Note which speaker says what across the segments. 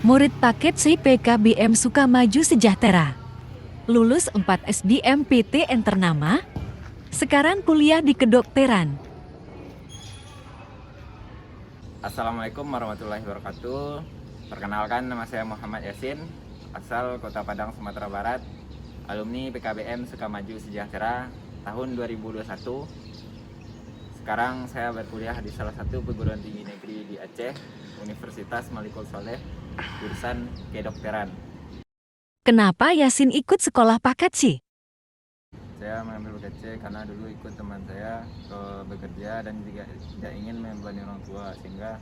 Speaker 1: Murid paket C PKBM Sukamaju Sejahtera. Lulus 4 SBMPTN ternama. Sekarang kuliah di kedokteran.
Speaker 2: Assalamualaikum warahmatullahi wabarakatuh. Perkenalkan, nama saya Muhammad Yasin, asal Kota Padang, Sumatera Barat, alumni PKBM Sukamaju Sejahtera tahun 2021. Sekarang saya berkuliah di salah satu perguruan tinggi negeri di Aceh, Universitas Malikul Soleh, jurusan kedokteran.
Speaker 1: Kenapa Yasin ikut sekolah paket C?
Speaker 2: Saya mengambil paket C karena dulu ikut teman saya bekerja dan juga tidak ingin membebani orang tua, sehingga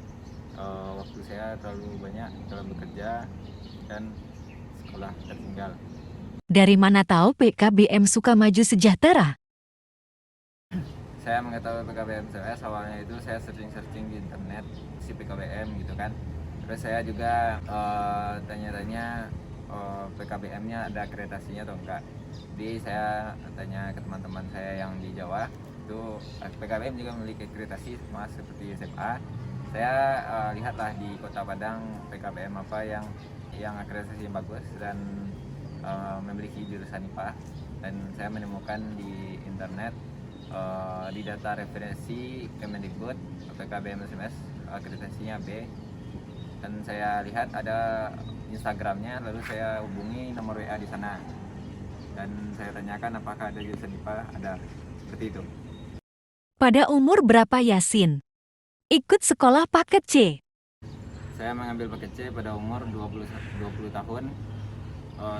Speaker 2: waktu saya terlalu banyak dalam bekerja dan sekolah tertinggal.
Speaker 1: Dari mana tahu PKBM Sukamaju Sejahtera?
Speaker 2: Saya mengetahui PKBM saya awalnya itu saya searching di internet si PKBM gitu kan. Terus saya juga tanya-tanya PKBM-nya ada akreditasinya atau enggak. Jadi saya tanya ke teman-teman saya yang di Jawa, itu PKBM juga memiliki akreditasi sama seperti SMA. Saya lihatlah di Kota Padang PKBM apa yang akreditasi bagus dan memiliki jurusan IPA, dan saya menemukan di internet di data referensi Kemendikbud PKBM SMS akreditasinya B, dan saya lihat ada Instagramnya, lalu saya hubungi nomor WA di sana dan saya tanyakan apakah ada jurusan IPA, ada, seperti itu.
Speaker 1: Pada umur berapa Yasin ikut sekolah paket C?
Speaker 2: Saya mengambil paket C pada umur 20 tahun.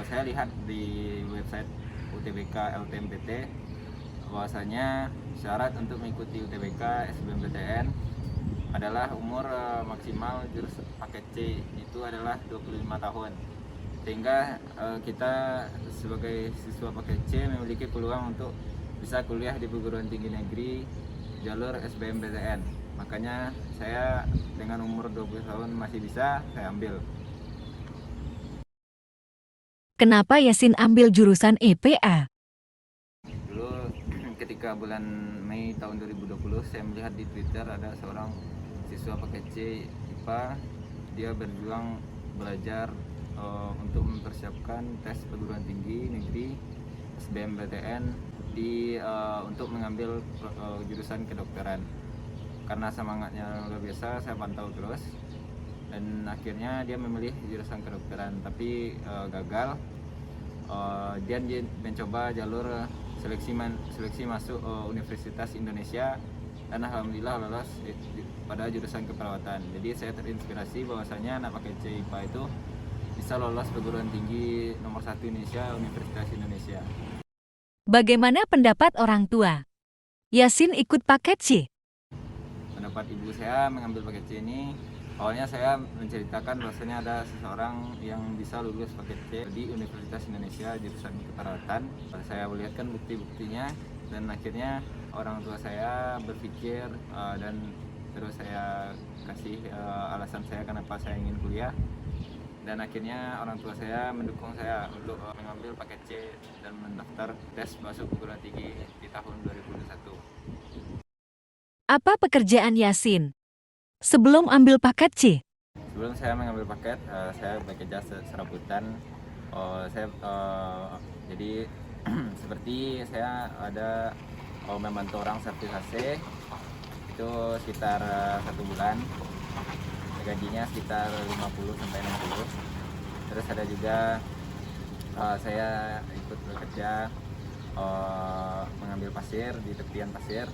Speaker 2: Saya lihat di website UTBK LTMPT bahwasanya syarat untuk mengikuti UTBK SBMPTN adalah umur maksimal jurusan paket C itu adalah 25 tahun. Sehingga kita sebagai siswa paket C memiliki peluang untuk bisa kuliah di perguruan tinggi negeri jalur SBMPTN. Makanya saya dengan umur 20 tahun masih bisa saya ambil.
Speaker 1: Kenapa Yasin ambil jurusan EPA?
Speaker 2: Dulu ketika bulan Mei tahun 2020 saya melihat di Twitter ada seorang siswa paket C IPA, dia berjuang belajar untuk mempersiapkan tes perguruan tinggi negeri SBMPTN untuk mengambil jurusan kedokteran. Karena semangatnya luar biasa, saya pantau terus dan akhirnya dia memilih jurusan kedokteran, tapi gagal. Dia mencoba jalur seleksi masuk Universitas Indonesia dan alhamdulillah lolos pada jurusan keperawatan. Jadi saya terinspirasi bahwasanya anak paket C IPA itu bisa lolos perguruan tinggi nomor 1 Indonesia, Universitas Indonesia.
Speaker 1: Bagaimana pendapat orang tua? Yasin ikut paket C.
Speaker 2: Pendapat ibu saya mengambil paket C ini, awalnya saya menceritakan bahwasanya ada seseorang yang bisa lulus paket C di Universitas Indonesia jurusan keperawatan. Saya melihatkan bukti-buktinya dan akhirnya orang tua saya berpikir dan terus saya kasih alasan saya kenapa saya ingin kuliah, dan akhirnya orang tua saya mendukung saya untuk mengambil paket C dan mendaftar tes masuk perguruan tinggi di tahun 2021.
Speaker 1: Apa pekerjaan Yasin sebelum ambil paket C?
Speaker 2: Sebelum saya mengambil paket, saya bekerja serabutan. Jadi seperti saya ada membantu orang servis AC itu sekitar 1 bulan, gajinya sekitar 50 sampai 60. Terus ada juga saya ikut bekerja mengambil pasir di tepian pasir,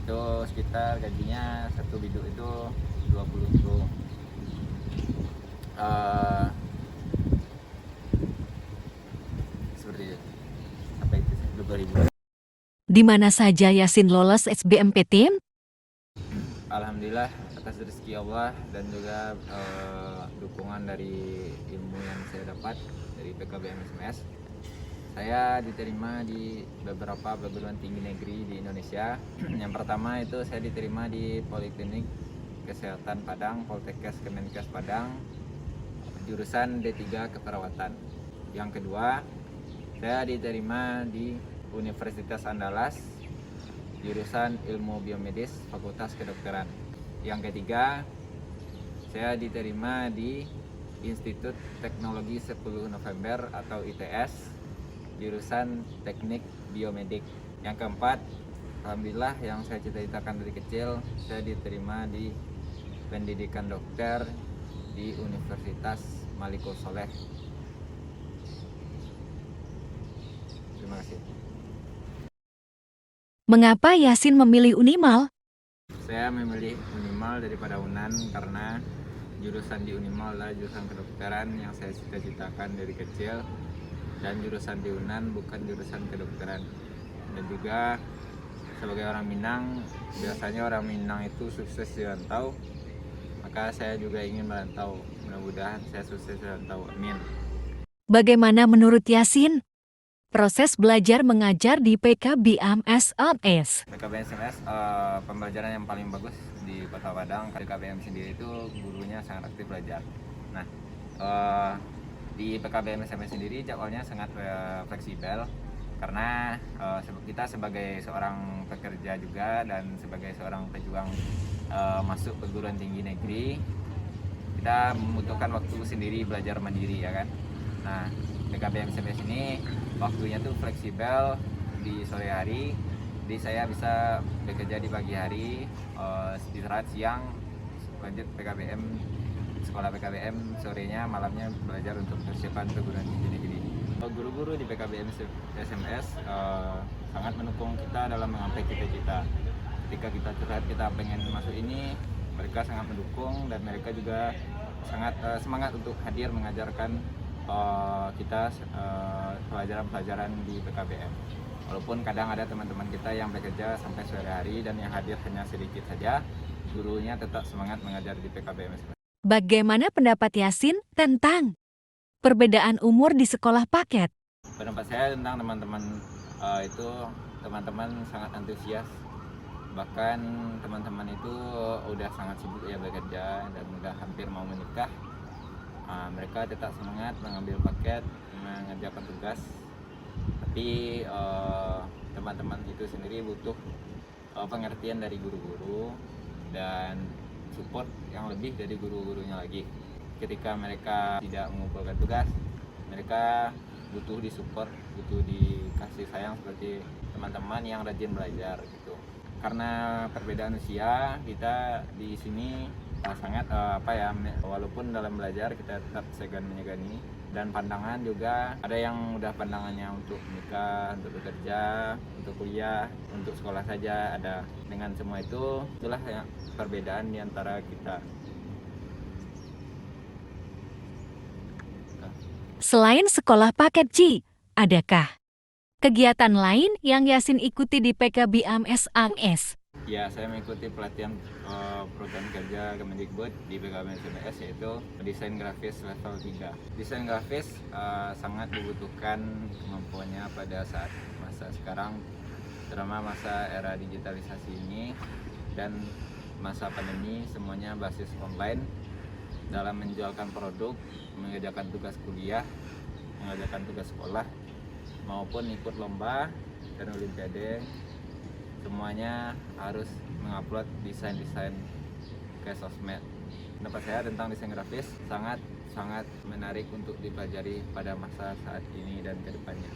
Speaker 2: itu sekitar gajinya satu biduk itu 20.000. Seperti itu, sampai itu 20.000.
Speaker 1: Di mana saja Yasin lolos SBMPTN?
Speaker 2: Alhamdulillah atas rezeki Allah dan juga dukungan dari ilmu yang saya dapat dari PKBM SMS, saya diterima di beberapa perguruan tinggi negeri di Indonesia. Yang pertama itu saya diterima di Poliklinik Kesehatan Padang, Poltekkes Kemenkes Padang, jurusan D3 Keperawatan. Yang kedua, saya diterima di Universitas Andalas, jurusan Ilmu Biomedis, Fakultas Kedokteran. Yang ketiga, saya diterima di Institut Teknologi 10 November atau ITS, jurusan Teknik Biomedik. Yang keempat, alhamdulillah yang saya cita-citakan dari kecil, saya diterima di pendidikan dokter di Universitas Malikul Soleh. Terima kasih.
Speaker 1: Mengapa Yasin memilih Unimal?
Speaker 2: Saya memilih Unimal daripada Unan karena jurusan di Unimal adalah jurusan kedokteran yang saya cita-citakan dari kecil, dan jurusan di Unan bukan jurusan kedokteran. Dan juga sebagai orang Minang, biasanya orang Minang itu sukses di rantau, maka saya juga ingin merantau. Mudah-mudahan saya sukses di rantau. Amin.
Speaker 1: Bagaimana menurut Yasin proses belajar mengajar di PKBM SMS?
Speaker 2: PKBM SMS pembelajaran yang paling bagus di Kota Padang. PKBM sendiri itu gurunya sangat aktif belajar. Nah, di PKBM SMS sendiri jadwalnya sangat fleksibel karena kita sebagai seorang pekerja juga dan sebagai seorang pejuang masuk perguruan tinggi negeri, kita membutuhkan waktu sendiri belajar mandiri, ya kan. Nah, PKBM SMS ini waktunya tuh fleksibel di sore hari, jadi saya bisa bekerja di pagi hari, istirahat siang, lanjut PKBM, sekolah PKBM, sorenya malamnya belajar untuk persiapan perguruan tinggi negeri. Guru-guru di PKBM SMS sangat mendukung kita dalam menggapai cita-cita. Ketika kita curhat kita pengen masuk ini, mereka sangat mendukung dan mereka juga sangat semangat untuk hadir mengajarkan kita pelajaran-pelajaran di PKBM. Walaupun kadang ada teman-teman kita yang bekerja sampai sore hari dan yang hadir hanya sedikit saja, gurunya tetap semangat mengajar di PKBM.
Speaker 1: Bagaimana pendapat Yasin tentang perbedaan umur di sekolah paket?
Speaker 2: Pendapat saya tentang teman-teman itu teman-teman sangat antusias. Bahkan teman-teman itu udah sangat sibuk ya bekerja dan udah hampir mau menikah. Mereka tetap semangat mengambil paket, mengerjakan tugas, tapi teman-teman itu sendiri butuh pengertian dari guru-guru dan support yang lebih dari guru-gurunya lagi. Ketika mereka tidak mengumpulkan tugas, mereka butuh disupport, butuh dikasih sayang seperti teman-teman yang rajin belajar gitu. Karena perbedaan usia, kita di sini sangat walaupun dalam belajar kita tetap segan menyegani, dan pandangan juga ada yang udah pandangannya untuk menikah, untuk bekerja, untuk kuliah, untuk sekolah saja ada. Dengan semua itu, itulah ya perbedaan di antara kita.
Speaker 1: Selain sekolah paket C, adakah kegiatan lain yang Yasin ikuti di PKBM SMS?
Speaker 2: Ya, saya mengikuti pelatihan program kerja Kemendikbud di PKBM SMS, yaitu desain grafis level 3. Desain grafis sangat dibutuhkan kemampuannya pada saat masa sekarang, terutama masa era digitalisasi ini dan masa pandemi, semuanya basis online. Dalam menjualkan produk, mengerjakan tugas kuliah, mengerjakan tugas sekolah, maupun ikut lomba dan olimpiade, semuanya harus mengupload desain-desain ke sosmed. Pendapat saya tentang desain grafis sangat menarik untuk dipelajari pada masa saat ini dan kedepannya.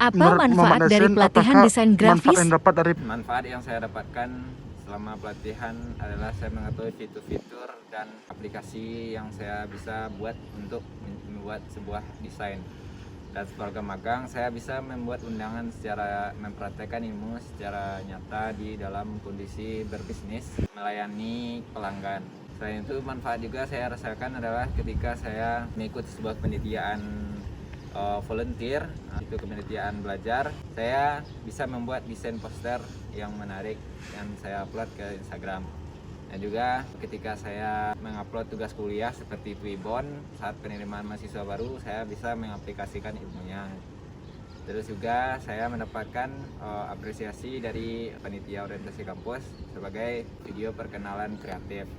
Speaker 1: Apa manfaat dari pelatihan desain grafis?
Speaker 2: Manfaat yang saya dapatkan selama pelatihan adalah saya mengetahui fitur-fitur dan aplikasi yang saya bisa buat untuk membuat sebuah desain. Dan sebagai magang, saya bisa membuat undangan secara mempraktekkan ilmu secara nyata di dalam kondisi berbisnis, melayani pelanggan. Selain itu, manfaat juga saya rasakan adalah ketika saya mengikuti sebuah penelitian volunteer, itu kepanitiaan belajar, saya bisa membuat desain poster yang menarik yang saya upload ke Instagram. Dan juga ketika saya mengupload tugas kuliah seperti Twibbon, saat penerimaan mahasiswa baru, saya bisa mengaplikasikan ilmunya. Terus juga saya mendapatkan apresiasi dari panitia orientasi kampus sebagai video perkenalan kreatif.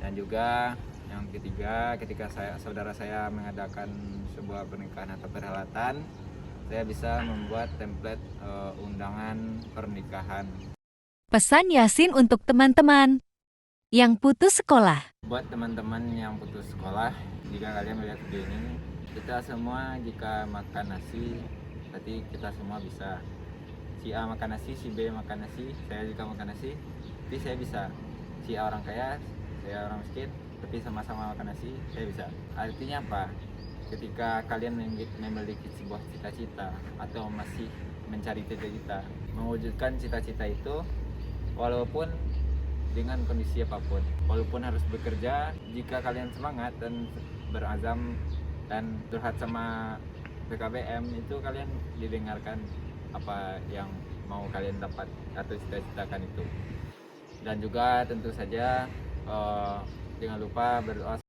Speaker 2: Dan juga yang ketiga, ketika saudara saya mengadakan sebuah pernikahan atau perhelatan, saya bisa membuat template undangan pernikahan.
Speaker 1: Pesan Yasin untuk teman-teman. Yang putus sekolah.
Speaker 2: Buat teman-teman yang putus sekolah, jika kalian melihat video ini, kita semua jika makan nasi, berarti kita semua bisa. Si A makan nasi, si B makan nasi, saya juga makan nasi, tapi saya bisa. Si A orang kaya, saya orang miskin, tapi sama-sama makan nasi, saya bisa. Artinya apa? Ketika kalian memiliki sebuah cita-cita atau masih mencari cita-cita, mewujudkan cita-cita itu, walaupun dengan kondisi apapun, walaupun harus bekerja, jika kalian semangat dan berazam dan curhat sama PKBM, itu kalian didengarkan apa yang mau kalian dapat atau cita-citakan itu. Dan juga tentu saja jangan lupa berdoa